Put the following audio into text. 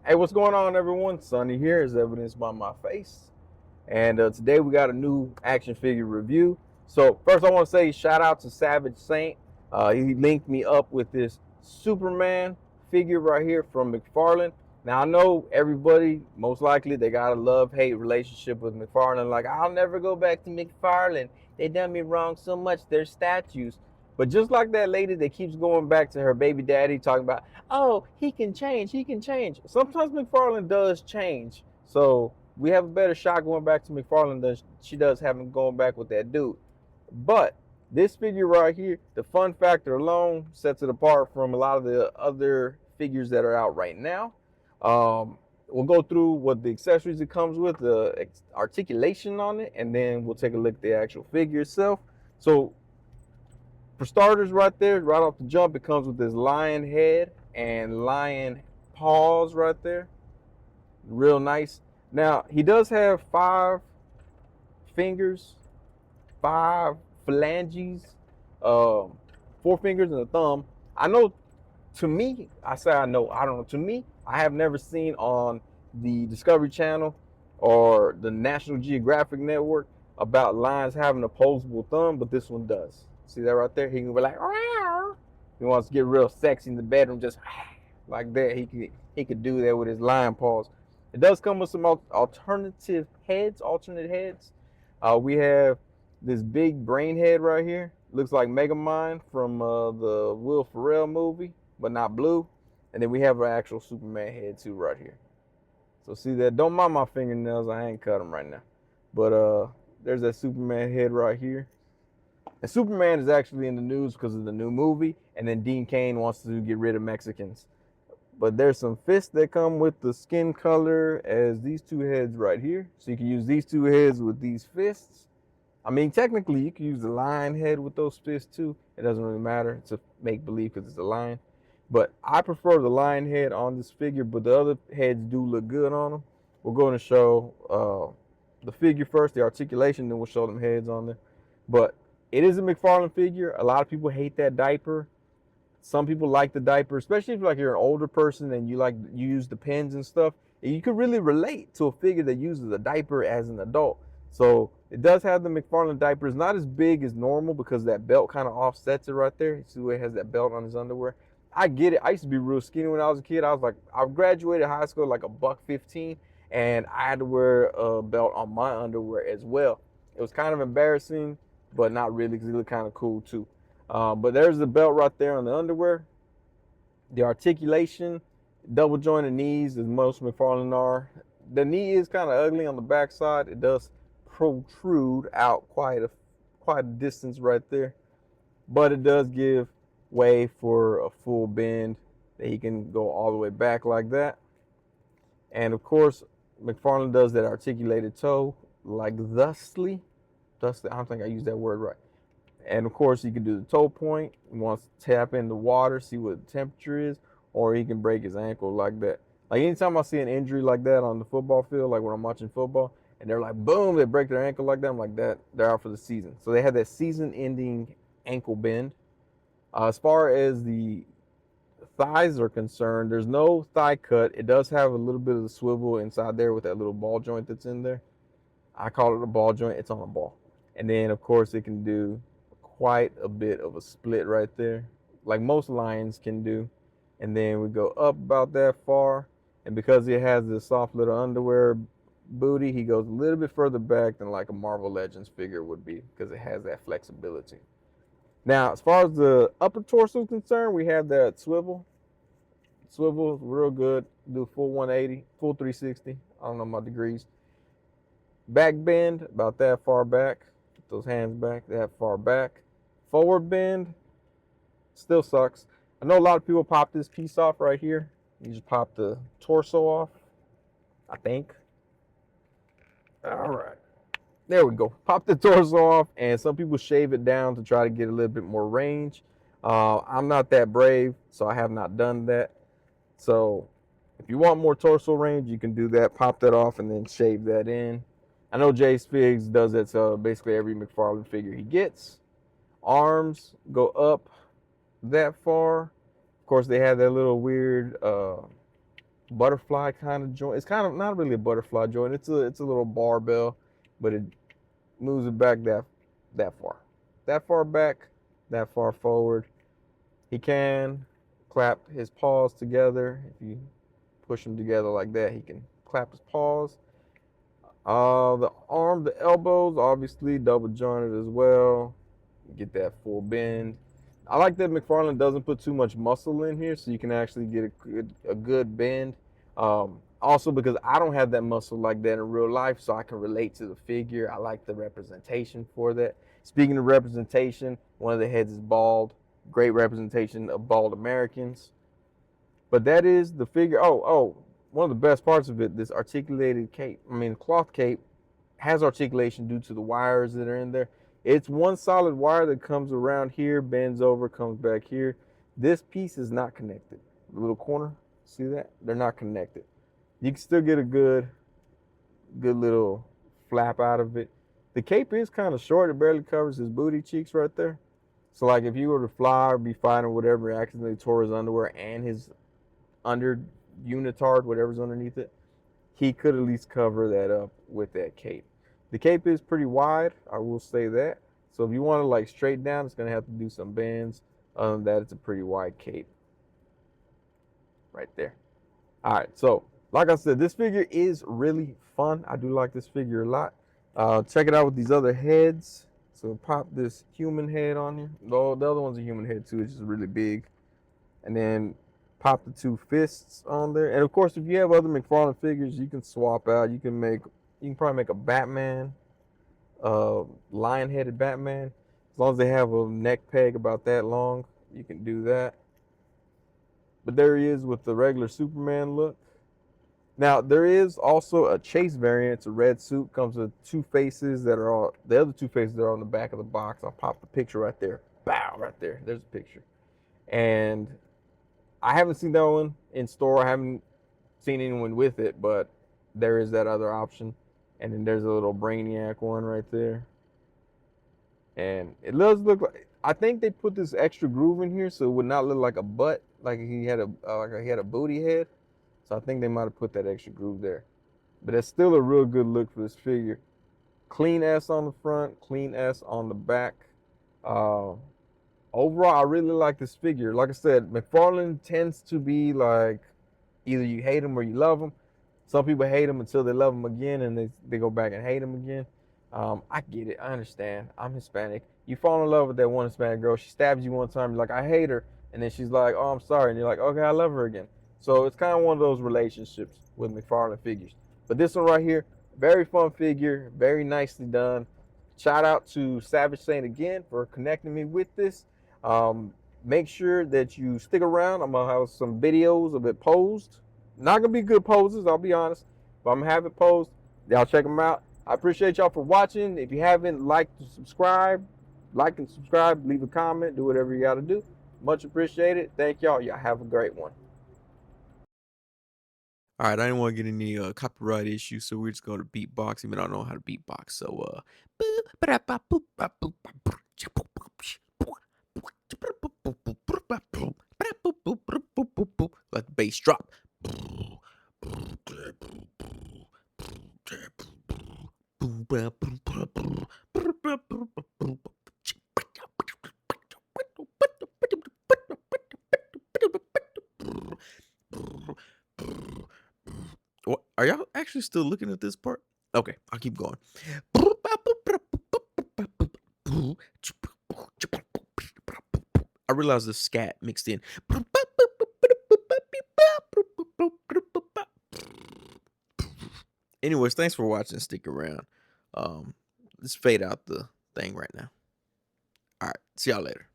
Hey, what's going on, everyone? Sonny here, as evidenced by my face. And today we got a new action figure review. So first, I want to say shout out to Savage Saint. He linked me up with this Superman figure right here from McFarlane. Now I know everybody, most likely, they got a love-hate relationship with McFarlane. Like, I'll never go back to McFarlane. They done me wrong so much. They're statues. But just like that lady that keeps going back to her baby daddy talking about, oh, he can change, he can change. Sometimes McFarlane does change. So we have a better shot going back to McFarlane than she does having going back with that dude. But this figure right here, the fun factor alone sets it apart from a lot of the other figures that are out right now. We'll go through what the accessories it comes with, the articulation on it, and then we'll take a look at the actual figure itself. So for starters, right there, right off the jump, it comes with this lion head and lion paws right there. Real nice. Now, he does have 5 fingers, 5 phalanges, 4 fingers and a thumb. I know, to me, I don't know. To me, I have never seen on the Discovery Channel or the National Geographic Network about lions having a opposable thumb, but this one does. See that right there? He can be like, "Rawr." He wants to get real sexy in the bedroom, just like that. He could do that with his lion paws. It does come with some alternate heads. We have this big brain head right here. Looks like Megamind from the Will Ferrell movie, but not blue. And then we have an actual Superman head too right here. So see that? Don't mind my fingernails. I ain't cut them right now. But there's that Superman head right here. And Superman is actually in the news because of the new movie. And then Dean Cain wants to get rid of Mexicans. But there's some fists that come with the skin color as these 2 heads right here. So you can use these 2 heads with these fists. I mean, technically, you can use the lion head with those fists too. It doesn't really matter. It's a make-believe because it's a lion. But I prefer the lion head on this figure, but the other heads do look good on them. We're going to show the figure first, the articulation, then we'll show them heads on there. But it is a McFarlane figure. A lot of people hate that diaper. Some people like the diaper, especially if you're an older person and you use the pens and stuff. And you can really relate to a figure that uses a diaper as an adult. So it does have the McFarlane diaper. It's not as big as normal because that belt kind of offsets it right there. You see where it has that belt on his underwear. I get it. I used to be real skinny when I was a kid. I graduated high school like a $115, and I had to wear a belt on my underwear as well. It was kind of embarrassing, but not really because it looked kind of cool too. But there's the belt right there on the underwear. The articulation, double jointed knees, as most McFarlane are. The knee is kind of ugly on the back side. It does protrude out quite a distance right there. But it does give way for a full bend that he can go all the way back like that. And of course, McFarlane does that articulated toe like thusly. I don't think I used that word right. And of course, he can do the toe point. He wants to tap in the water, see what the temperature is, or he can break his ankle like that. Like anytime I see an injury like that on the football field, like when I'm watching football, and they're like, boom, they break their ankle like that, I'm like, that they're out for the season. So they have that season-ending ankle bend. As far as the thighs are concerned, there's no thigh cut. It does have a little bit of the swivel inside there with that little ball joint that's in there. I call it a ball joint. It's on a ball. And then, of course, it can do quite a bit of a split right there, like most lions can do. And then we go up about that far, and because it has this soft little underwear booty, he goes a little bit further back than like a Marvel Legends figure would be because it has that flexibility. Now, as far as the upper torso is concerned, we have that swivel. Swivel is real good. Do full 180, full 360. I don't know my degrees. Back bend about that far back. Put those hands back that far back. Forward bend still sucks. I know a lot of people pop this piece off right here. You just pop the torso off, I think. All right. There we go. Pop the torso off, and some people shave it down to try to get a little bit more range. I'm not that brave, so I have not done that. So if you want more torso range, you can do that. Pop that off and then shave that in. I know Jace Figs does that to basically every McFarlane figure he gets. Arms go up that far. Of course, they have that little weird butterfly kind of joint. It's kind of not really a butterfly joint. It's a little barbell, but it moves it back that far back, that far forward. He can clap his paws together. If you push them together like that, he can clap his paws. The arm, the elbows, obviously double jointed as well. Get that full bend. I like that McFarlane doesn't put too much muscle in here, so you can actually get a good bend. Also, because I don't have that muscle like that in real life, so I can relate to the figure. I like the representation for that. Speaking of representation, one of the heads is bald. Great representation of bald Americans. But that is the figure. One of the best parts of it, this articulated cape, cloth cape, has articulation due to the wires that are in there. It's one solid wire that comes around here, bends over, comes back here. This piece is not connected. The little corner, see that? They're not connected. You can still get a good little flap out of it. The cape is kind of short. It barely covers his booty cheeks right there. So like if you were to fly or be fighting or whatever, accidentally tore his underwear and his under unitard, whatever's underneath it, he could at least cover that up with that cape. The cape is pretty wide, I will say that. So if you want to like straight down, it's going to have to do some bends. Other than that, it's a pretty wide cape right there. All right, so like I said, this figure is really fun. I do like this figure a lot. Check it out with these other heads. So pop this human head on here. The other one's a human head too. It's just really big. And then pop the two fists on there. And of course, if you have other McFarlane figures, you can swap out. You can probably make a Batman, lion-headed Batman. As long as they have a neck peg about that long, you can do that. But there he is with the regular Superman look. Now, there is also a chase variant. It's a red suit. Comes with two faces that are all, the other two faces are on the back of the box. I'll pop the picture right there. Bow, right there. There's a picture. And I haven't seen that one in store. I haven't seen anyone with it, but there is that other option. And then there's a little Brainiac one right there. And it does look like, I think they put this extra groove in here so it would not look like a butt, like he had a booty head. So I think they might have put that extra groove there. But it's still a real good look for this figure. Clean S on the front, clean S on the back. Overall, I really like this figure. Like I said, McFarlane tends to be like either you hate him or you love him. Some people hate him until they love him again and they go back and hate him again. I get it. I understand. I'm Hispanic. You fall in love with that one Hispanic girl. She stabs you one time. You're like, I hate her. And then she's like, oh, I'm sorry. And you're like, okay, I love her again. So it's kind of one of those relationships with McFarlane figures. But this one right here, very fun figure. Very nicely done. Shout out to Savage Saint again for connecting me with this. Make sure that you stick around. I'm going to have some videos of it posed. Not going to be good poses, I'll be honest. But I'm going to have it posed. Y'all check them out. I appreciate y'all for watching. If you haven't liked and subscribe, like and subscribe, leave a comment, do whatever you got to do. Much appreciated. Thank y'all. Y'all have a great one. All right, I didn't want to get any copyright issues, so we're just going to beatbox, even though I don't know how to beatbox. So, let the bass drop. What, are y'all actually still looking at this part? Okay, I'll keep going. I realized the scat mixed in. Anyways, thanks for watching. Stick around. Let's fade out the thing right now. All right, see y'all later.